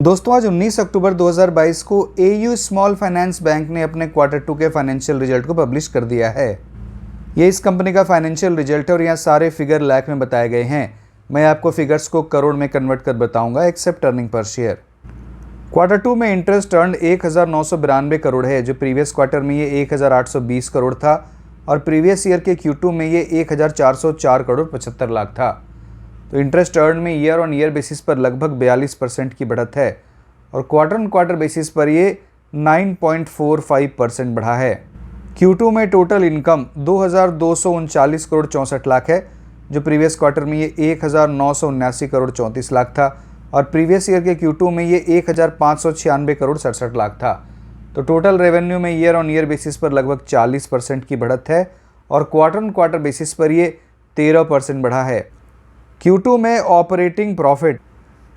दोस्तों आज 19 अक्टूबर 2022 को एयू स्मॉल फाइनेंस बैंक ने अपने क्वार्टर 2 के फाइनेंशियल रिजल्ट को पब्लिश कर दिया है। ये इस कंपनी का फाइनेंशियल रिजल्ट है और यहाँ सारे फिगर लाख में बताए गए हैं। मैं आपको फिगर्स को करोड़ में कन्वर्ट कर बताऊंगा except earning per share. Quarter 2 में इंटरेस्ट अर्न 1992 करोड़ है, जो प्रीवियस क्वार्टर में ये 1820 करोड़ था और प्रीवियस ईयर के Q2 में ये 1404 करोड़ 75 लाख था। तो इंटरेस्ट अर्न में ईयर ऑन ईयर बेसिस पर लगभग 42% की बढ़त है और क्वार्टर ऑन क्वार्टर बेसिस पर ये 9.45% बढ़ा है। Q2 में टोटल इनकम 2239 करोड़ 64 लाख है, जो प्रीवियस क्वार्टर में ये 1979 करोड़ 34 लाख था और प्रीवियस ईयर के Q2 में ये 1596 करोड़ 67 लाख था। तो टोटल रेवेन्यू में ईयर ऑन ईयर बेसिस पर लगभग 40% की बढ़त है और क्वार्टर ऑन क्वार्टर बेसिस पर ये 13% बढ़ा है। Q2 में ऑपरेटिंग प्रॉफिट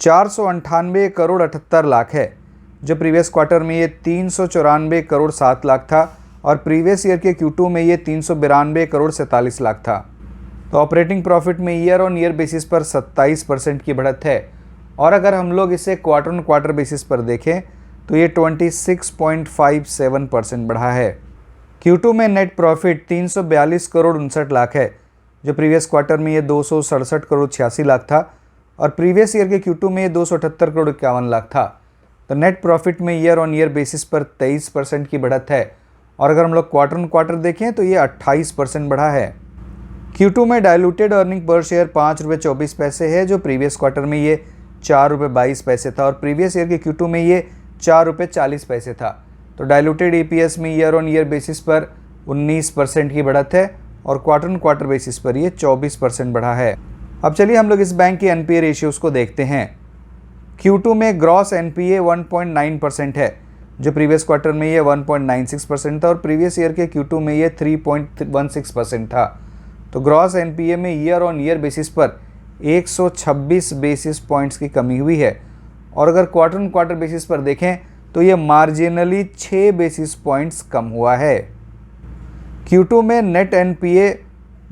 498 करोड़ 78 लाख है, जो प्रीवियस क्वार्टर में ये 394 करोड़ 7 लाख था और प्रीवियस ईयर के Q2 में ये 392 करोड़ 47 लाख था। तो ऑपरेटिंग प्रॉफिट में ईयर ऑन ईयर बेसिस पर 27% की बढ़त है और अगर हम लोग इसे क्वार्टर ऑन क्वार्टर बेसिस पर देखें तो ये 26.57% बढ़ा है। Q2 में नेट प्रॉफिट 342 करोड़ 59 लाख है, जो प्रीवियस क्वार्टर में ये 267 करोड़ 86 लाख था और प्रीवियस ईयर के Q2 में ये 278 करोड़ 51 लाख था। तो नेट प्रॉफिट में ईयर ऑन ईयर बेसिस पर 23% की बढ़त है और अगर हम लोग क्वार्टर ऑन क्वार्टर देखें तो ये 28% बढ़ा है। Q2 में डाइल्यूटेड अर्निंग पर शेयर ₹5.24 है, जो प्रीवियस क्वार्टर में ये ₹4.22 था और प्रीवियस ईयर के Q2 में ये ₹4.40 था। तो डाइल्यूटेड EPS में ईयर ऑन ईयर बेसिस पर 19% की बढ़त है और क्वार्टर ऑन क्वार्टर बेसिस पर ये 24% बढ़ा है। अब चलिए हम लोग इस बैंक की NPA रेशियोज़ को देखते हैं। Q2 में ग्रॉस NPA 1.9% है, जो प्रीवियस क्वार्टर में ये 1.96% था और प्रीवियस ईयर के Q2 में ये 3.16% था। तो ग्रॉस NPA में ईयर ऑन ईयर बेसिस पर 126 बेसिस पॉइंट्स की कमी हुई है और अगर क्वार्टर ऑन क्वार्टर बेसिस पर देखें तो ये मार्जिनली 6 बेसिस पॉइंट्स कम हुआ है। Q2 में नेट NPA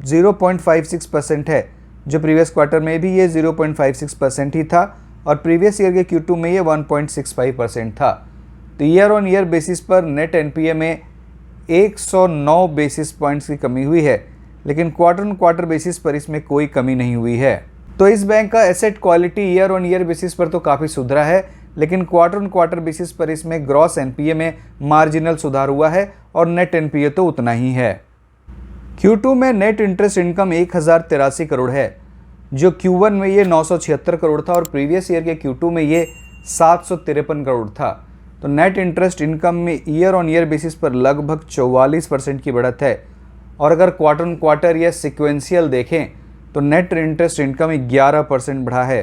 0.56% है, जो प्रीवियस क्वार्टर में भी ये 0.56% ही था और प्रीवियस ईयर के Q2 में ये 1.65% था। तो ईयर ऑन ईयर बेसिस पर नेट NPA में 109 बेसिस पॉइंट्स की कमी हुई है, लेकिन क्वार्टर ऑन क्वार्टर बेसिस पर इसमें कोई कमी नहीं हुई है। तो इस बैंक का asset quality year on year basis पर तो काफ़ी सुधरा है, लेकिन क्वार्टर ऑन क्वार्टर बेसिस पर इसमें ग्रॉस NPA में मार्जिनल सुधार हुआ है और नेट NPA तो उतना ही है। Q2 में नेट इंटरेस्ट इनकम 1083 करोड़ है, जो Q1 में ये 976 करोड़ था और प्रीवियस ईयर के Q2 में ये 753 करोड़ था। तो नेट इंटरेस्ट इनकम में ईयर ऑन ईयर बेसिस पर लगभग 44% की बढ़त है और अगर क्वार्टर ऑन क्वार्टर या सिक्वेंशियल देखें तो नेट इंटरेस्ट इनकम 11% बढ़ा है।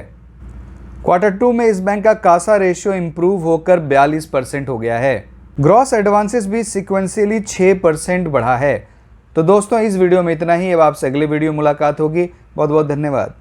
क्वार्टर 2 में इस बैंक का कासा रेशियो इंप्रूव होकर 42% हो गया है। ग्रॉस एडवांसेस भी सिक्वेंशियली 6% बढ़ा है। तो दोस्तों इस वीडियो में इतना ही। अब आपसे अगले वीडियो मुलाकात होगी। बहुत बहुत धन्यवाद।